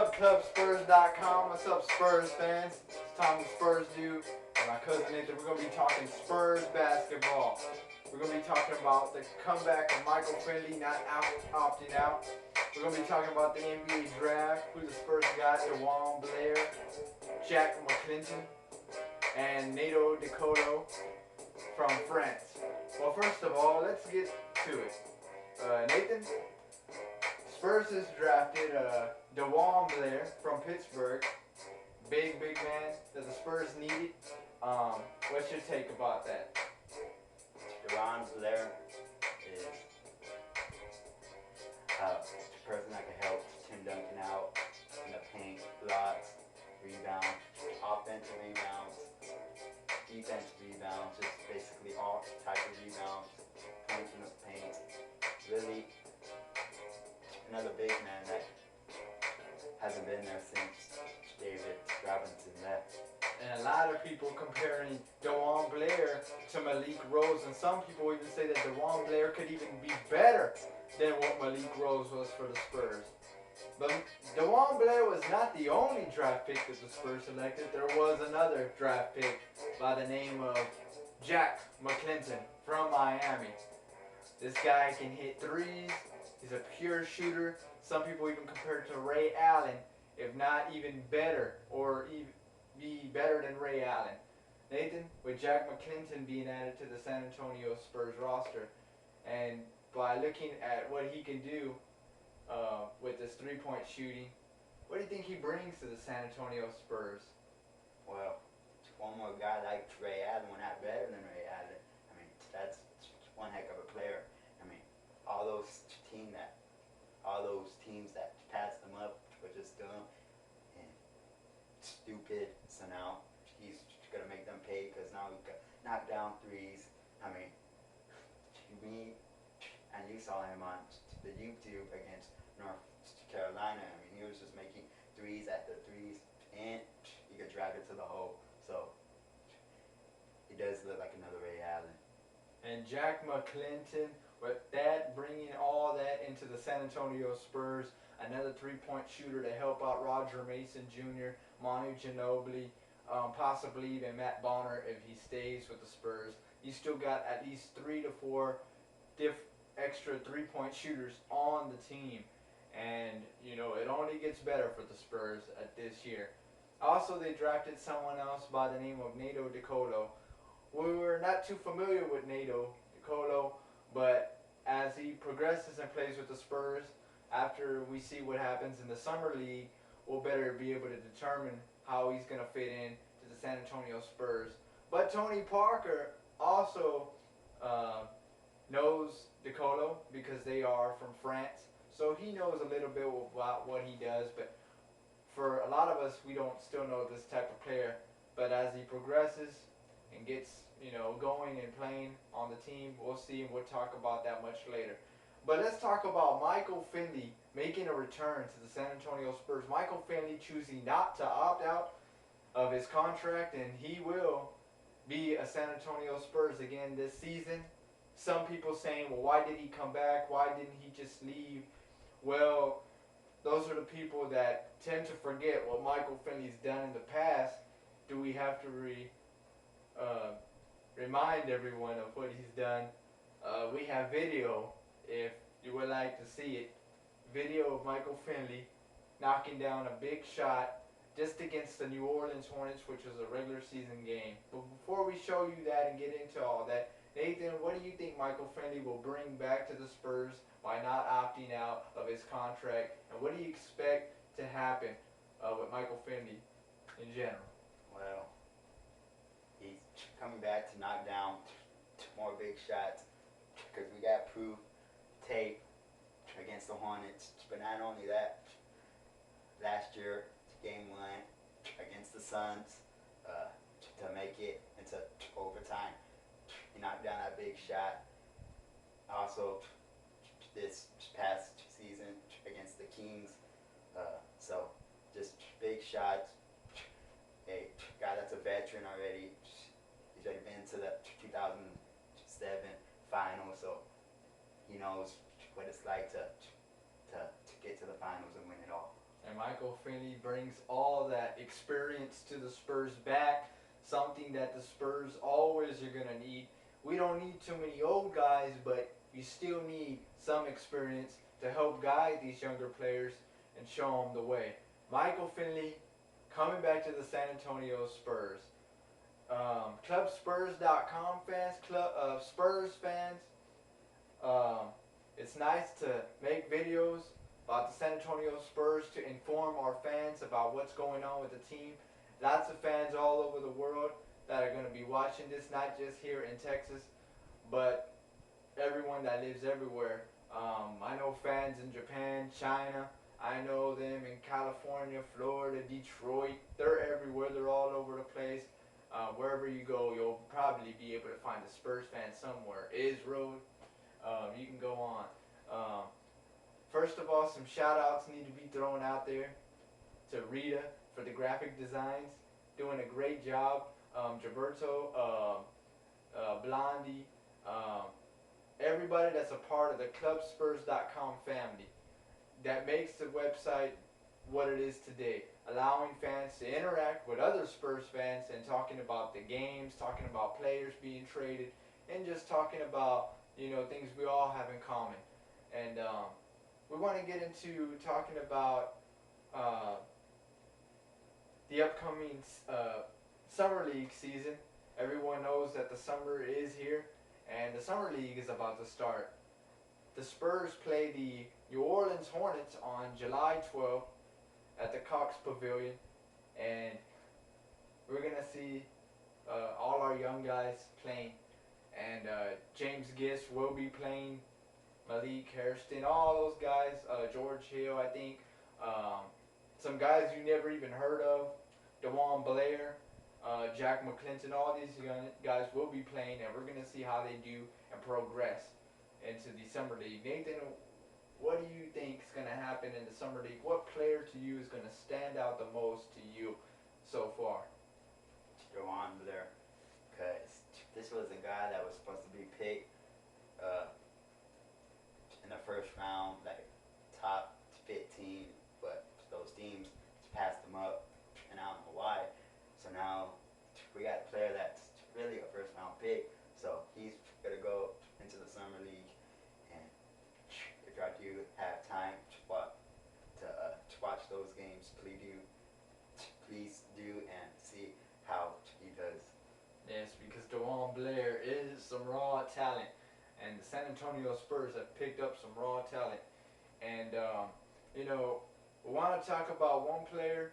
up, ClubSpurs.com? What's up, Spurs fans? It's time with Spurs Dude and my cousin Nathan. We're going to be talking Spurs basketball. We're going to be talking about the comeback of Michael Finley not opting out. We're going to be talking about the NBA Draft, who the Spurs got, DeJuan Blair, Jack McClinton, and Nato Dakota from France. Well, first of all, let's get to it. Nathan, Spurs has drafted DeJuan Blair from Pittsburgh. Big man that the Spurs needed. What's your take about that? DeJuan Blair is a person that can help Tim Duncan out in the paint, blocks, rebounds, offensive rebounds, defensive rebounds, just basically all types of rebounds, points in the paint. Really another big man that hasn't been there since David Robinson left. And a lot of people comparing DeJuan Blair to Malik Rose, and some people even say that DeJuan Blair could even be better than what Malik Rose was for the Spurs. But DeJuan Blair was not the only draft pick that the Spurs selected. There was another draft pick by the name of Jack McClinton from Miami. This guy can hit threes. He's a pure shooter. Some people even compare it to Ray Allen, if not even better, or even be better than Ray Allen. Nathan, with Jack McClinton being added to the San Antonio Spurs roster, and by looking at what he can do with this three-point shooting, what do you think he brings to the San Antonio Spurs? Well, one more guy like Ray Allen, well, not better than Ray Allen. I mean, that's one heck of a player. I mean, all those teams that passed him up were just dumb and stupid. So now he's gonna make them pay because now he can knock down threes. I mean, you saw him on the YouTube against North Carolina. I mean, he was just making threes after threes, and he could drive it to the hole. So he does look like another Ray Allen. And Jack McClinton, with that, bringing all that into the San Antonio Spurs, another three-point shooter to help out Roger Mason Jr., Manu Ginobili, possibly even Matt Bonner if he stays with the Spurs. You still got at least 3 to 4 extra three-point shooters on the team. And, you know, it only gets better for the Spurs at this year. Also, they drafted someone else by the name of Nato Dakota. We were not too familiar with Nato Dakota, but as he progresses and plays with the Spurs, after we see what happens in the Summer League, we'll better be able to determine how he's going to fit in to the San Antonio Spurs. But Tony Parker also knows Dakota because they are from France, so he knows a little bit about what he does. But for a lot of us, we don't still know this type of player. But as he progresses and gets, you know, going and playing on the team, we'll see, and we'll talk about that much later. But let's talk about Michael Finley making a return to the San Antonio Spurs. Michael Finley choosing not to opt out of his contract, and he will be a San Antonio Spurs again this season. Some people saying, well, why did he come back? Why didn't he just leave? Well, those are the people that tend to forget what Michael Finley's done in the past. Do we have to remind everyone of what he's done? We have video, if you would like to see it. Video of Michael Finley knocking down a big shot just against the New Orleans Hornets, which was a regular season game. But before we show you that and get into all that, Nathan, what do you think Michael Finley will bring back to the Spurs by not opting out of his contract? And what do you expect to happen with Michael Finley in general? Well, he's coming back to knock down more big shots because we got proof tape against the Hornets. But not only that, last year, game 1 against the Suns, to make it into overtime, he knocked down that big shot. Also, this past season against the Kings, so just big shots. A guy that's a veteran already. He's already been to the 2007 final, so he knows what it's like to get to the finals and win it all. and Michael Finley brings all that experience to the Spurs back, something that the Spurs always are going to need. We don't need too many old guys, but you still need some experience to help guide these younger players and show them the way. Michael Finley coming back to the San Antonio Spurs. ClubSpurs.com fans, Spurs fans, it's nice to make videos about the San Antonio Spurs to inform our fans about what's going on with the team. Lots of fans all over the world that are going to be watching this, not just here in Texas, but everyone that lives everywhere. I know fans in Japan, China. I know them in California, Florida, Detroit. They're everywhere. They're all over the place. Wherever you go, you'll probably be able to find a Spurs fan somewhere. Israel, you can go on. First of all, some shout outs need to be thrown out there to Rita for the graphic designs, doing a great job. Gilberto, Blondie, everybody that's a part of the ClubSpurs.com family that makes the website what it is today, allowing fans to interact with other Spurs fans and talking about the games, talking about players being traded, and just talking about, things we all have in common. And we want to get into talking about the upcoming Summer League season. Everyone knows that the summer is here, and the Summer League is about to start. The Spurs play the New Orleans Hornets on July 12th at the Cox Pavilion, and we're going to see all our young guys playing. And James Gist will be playing, Malik Hairston, all those guys, George Hill, I think. Some guys you never even heard of, DeJuan Blair, Jack McClinton, all these young guys will be playing, and we're going to see how they do and progress into the Summer League. Nathan, what do you think is going to happen in the Summer League? What player to you is going to stand out the most to you so far? DeJuan Blair, because this was a guy that was supposed to be picked in the first round, like top 15, but those teams passed him up, and I don't know why. So now we got a player that's really a first round pick, so he's going to go into the Summer League. And if y'all do have time to watch those games, please do and see how he does. Yes, because DeJuan Blair is some raw talent, and the San Antonio Spurs have picked up some raw talent. And we want to talk about one player